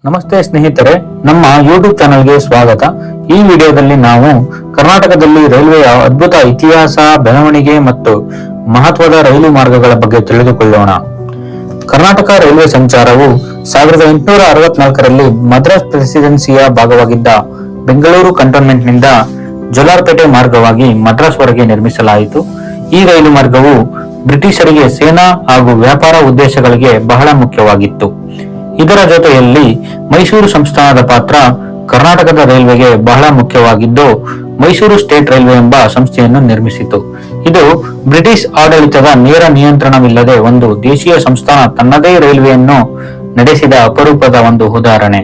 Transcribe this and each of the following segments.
ನಮಸ್ತೆ ಸ್ನೇಹಿತರೆ, ನಮ್ಮ ಯೂಟ್ಯೂಬ್ ಚಾನೆಲ್ಗೆ ಸ್ವಾಗತ. ಈ ವಿಡಿಯೋದಲ್ಲಿ ನಾವು ಕರ್ನಾಟಕದಲ್ಲಿ ರೈಲ್ವೆಯ ಅದ್ಭುತ ಇತಿಹಾಸ, ಬೆಳವಣಿಗೆ ಮತ್ತು ಮಹತ್ವದ ರೈಲು ಮಾರ್ಗಗಳ ಬಗ್ಗೆ ತಿಳಿದುಕೊಳ್ಳೋಣ. ಕರ್ನಾಟಕ ರೈಲ್ವೆ ಸಂಚಾರವು 1864ರಲ್ಲಿ ಮದ್ರಾಸ್ ಪ್ರೆಸಿಡೆನ್ಸಿಯ ಭಾಗವಾಗಿದ್ದ ಬೆಂಗಳೂರು ಕಂಟೋನ್ಮೆಂಟ್ನಿಂದ ಜೋಲಾರ್ಪೇಟೆ ಮಾರ್ಗವಾಗಿ ಮದ್ರಾಸ್ ವರೆಗೆ ನಿರ್ಮಿಸಲಾಯಿತು. ಈ ರೈಲು ಮಾರ್ಗವು ಬ್ರಿಟಿಷರಿಗೆ ಸೇನಾ ಹಾಗೂ ವ್ಯಾಪಾರ ಉದ್ದೇಶಗಳಿಗೆ ಬಹಳ ಮುಖ್ಯವಾಗಿತ್ತು. ಇದರ ಜೊತೆಯಲ್ಲಿ ಮೈಸೂರು ಸಂಸ್ಥಾನದ ಪಾತ್ರ ಕರ್ನಾಟಕದ ರೈಲ್ವೆಗೆ ಬಹಳ ಮುಖ್ಯವಾಗಿದ್ದು, ಮೈಸೂರು ಸ್ಟೇಟ್ ರೈಲ್ವೆ ಎಂಬ ಸಂಸ್ಥೆಯನ್ನು ನಿರ್ಮಿಸಿತು. ಇದು ಬ್ರಿಟಿಷ್ ಆಡಳಿತದ ನೇರ ನಿಯಂತ್ರಣವಿಲ್ಲದೆ ಒಂದು ದೇಶೀಯ ಸಂಸ್ಥಾನ ತನ್ನದೇ ರೈಲ್ವೆಯನ್ನು ನಡೆಸಿದ ಅಪರೂಪದ ಒಂದು ಉದಾಹರಣೆ.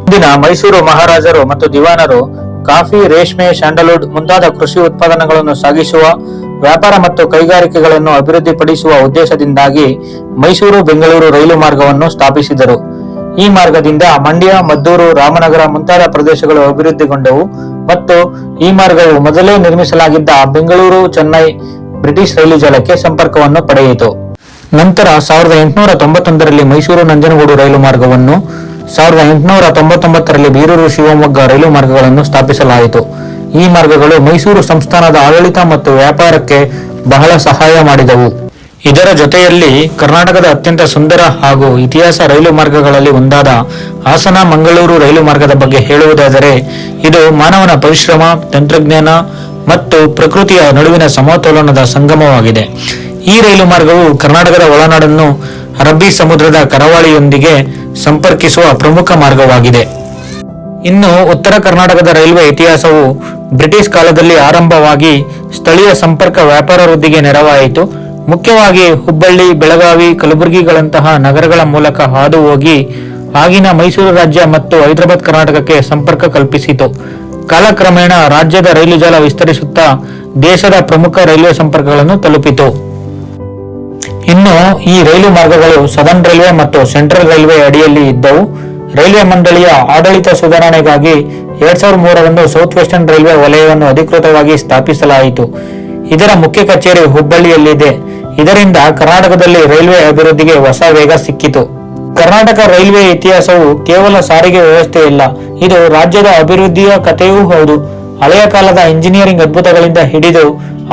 ಇಂದಿನ ಮೈಸೂರು ಮಹಾರಾಜರು ಮತ್ತು ದಿವಾನರು ಕಾಫಿ, ರೇಷ್ಮೆ, ಸ್ಯಾಂಡಲ್ವುಡ್ ಮುಂತಾದ ಕೃಷಿ ಉತ್ಪಾದನೆಗಳನ್ನು ಸಾಗಿಸುವ ವ್ಯಾಪಾರ ಮತ್ತು ಕೈಗಾರಿಕೆಗಳನ್ನು ಅಭಿವೃದ್ಧಿಪಡಿಸುವ ಉದ್ದೇಶದಿಂದಾಗಿ ಮೈಸೂರು ಬೆಂಗಳೂರು ರೈಲು ಮಾರ್ಗವನ್ನು ಸ್ಥಾಪಿಸಿದರು. ಈ ಮಾರ್ಗದಿಂದ ಮಂಡ್ಯ, ಮದ್ದೂರು, ರಾಮನಗರ ಮುಂತಾದ ಪ್ರದೇಶಗಳು ಅಭಿವೃದ್ಧಿಗೊಂಡವು ಮತ್ತು ಈ ಮಾರ್ಗವು ಮೊದಲೇ ನಿರ್ಮಿಸಲಾಗಿದ್ದ ಬೆಂಗಳೂರು ಚೆನ್ನೈ ಬ್ರಿಟಿಷ್ ರೈಲು ಜಾಲಕ್ಕೆ ಸಂಪರ್ಕವನ್ನು ಪಡೆಯಿತು. ನಂತರ 1891ರಲ್ಲಿ ಮೈಸೂರು ನಂಜನಗೂಡು ರೈಲು ಮಾರ್ಗವನ್ನು, 1899ರಲ್ಲಿ ಬೀರೂರು ಶಿವಮೊಗ್ಗ ರೈಲು ಮಾರ್ಗಗಳನ್ನು ಸ್ಥಾಪಿಸಲಾಯಿತು. ಈ ಮಾರ್ಗಗಳು ಮೈಸೂರು ಸಂಸ್ಥಾನದ ಆಡಳಿತ ಮತ್ತು ವ್ಯಾಪಾರಕ್ಕೆ ಬಹಳ ಸಹಾಯ ಮಾಡಿದವು. ಇದರ ಜೊತೆಯಲ್ಲಿ ಕರ್ನಾಟಕದ ಅತ್ಯಂತ ಸುಂದರ ಹಾಗೂ ಇತಿಹಾಸ ರೈಲು ಮಾರ್ಗಗಳಲ್ಲಿ ಒಂದಾದ ಹಾಸನ ಮಂಗಳೂರು ರೈಲು ಮಾರ್ಗದ ಬಗ್ಗೆ ಹೇಳುವುದಾದರೆ, ಇದು ಮಾನವನ ಪರಿಶ್ರಮ, ತಂತ್ರಜ್ಞಾನ ಮತ್ತು ಪ್ರಕೃತಿಯ ನಡುವಿನ ಸಮತೋಲನದ ಸಂಗಮವಾಗಿದೆ. ಈ ರೈಲು ಮಾರ್ಗವು ಕರ್ನಾಟಕದ ಒಳನಾಡನ್ನು ಅರಬ್ಬಿ ಸಮುದ್ರದ ಕರಾವಳಿಯೊಂದಿಗೆ ಸಂಪರ್ಕಿಸುವ ಪ್ರಮುಖ ಮಾರ್ಗವಾಗಿದೆ. ಇನ್ನು ಉತ್ತರ ಕರ್ನಾಟಕದ ರೈಲ್ವೆ ಇತಿಹಾಸವು ಬ್ರಿಟಿಷ್ ಕಾಲದಲ್ಲಿ ಆರಂಭವಾಗಿ ಸ್ಥಳೀಯ ಸಂಪರ್ಕ ವ್ಯಾಪಾರ ವೃದ್ಧಿಗೆ ನೆರವಾಯಿತು. ಮುಖ್ಯವಾಗಿ ಹುಬ್ಬಳ್ಳಿ, ಬೆಳಗಾವಿ, ಕಲಬುರಗಿಗಳಂತಹ ನಗರಗಳ ಮೂಲಕ ಹಾದು ಹೋಗಿ ಆಗಿನ ಮೈಸೂರು ರಾಜ್ಯ ಮತ್ತು ಹೈದರಾಬಾದ್ ಕರ್ನಾಟಕಕ್ಕೆ ಸಂಪರ್ಕ ಕಲ್ಪಿಸಿತು. ಕಾಲಕ್ರಮೇಣ ರಾಜ್ಯದ ರೈಲು ಜಾಲ ವಿಸ್ತರಿಸುತ್ತಾ ದೇಶದ ಪ್ರಮುಖ ರೈಲ್ವೆ ಸಂಪರ್ಕಗಳನ್ನು ತಲುಪಿತು. ಇನ್ನು ಈ ರೈಲು ಮಾರ್ಗಗಳು ಸದರ್ನ್ ರೈಲ್ವೆ ಮತ್ತು ಸೆಂಟ್ರಲ್ ರೈಲ್ವೆ ಅಡಿಯಲ್ಲಿ ಇದ್ದವು. ರೈಲ್ವೆ ಮಂಡಳಿಯ ಆಡಳಿತ ಸುಧಾರಣೆಗಾಗಿ 2003ರಂದು ಸೌತ್ ವೆಸ್ಟರ್ನ್ ರೈಲ್ವೆ ವಲಯವನ್ನು ಅಧಿಕೃತವಾಗಿ ಸ್ಥಾಪಿಸಲಾಯಿತು. ಇದರ ಮುಖ್ಯ ಕಚೇರಿ ಹುಬ್ಬಳ್ಳಿಯಲ್ಲಿದೆ. ಇದರಿಂದ ಕರ್ನಾಟಕದಲ್ಲಿ ರೈಲ್ವೆ ಅಭಿವೃದ್ಧಿಗೆ ಹೊಸ ವೇಗ ಸಿಕ್ಕಿತು. ಕರ್ನಾಟಕ ರೈಲ್ವೆ ಇತಿಹಾಸವು ಕೇವಲ ಸಾರಿಗೆ ವ್ಯವಸ್ಥೆಯಲ್ಲ, ಇದು ರಾಜ್ಯದ ಅಭಿವೃದ್ಧಿಯ ಕಥೆಯೂ ಹೌದು. ಹಳೆಯ ಕಾಲದ ಇಂಜಿನಿಯರಿಂಗ್ ಅದ್ಭುತಗಳಿಂದ ಹಿಡಿದು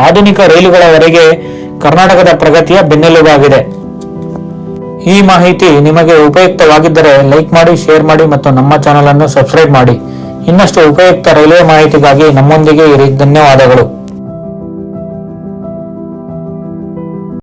ಆಧುನಿಕ ರೈಲುಗಳವರೆಗೆ ಕರ್ನಾಟಕದ ಪ್ರಗತಿಯ ಬೆನ್ನೆಲುಬಾಗಿದೆ. ಈ ಮಾಹಿತಿ ನಿಮಗೆ ಉಪಯುಕ್ತವಾಗಿದ್ದರೆ ಲೈಕ್ ಮಾಡಿ, ಶೇರ್ ಮಾಡಿ ಮತ್ತು ನಮ್ಮ ಚಾನೆಲ್ ಅನ್ನು ಸಬ್ಸ್ಕ್ರೈಬ್ ಮಾಡಿ. ಇನ್ನಷ್ಟು ಉಪಯುಕ್ತ ರೈಲ್ವೆ ಮಾಹಿತಿಗಾಗಿ ನಮ್ಮೊಂದಿಗೆ ಇರಿ. ಧನ್ಯವಾದಗಳು.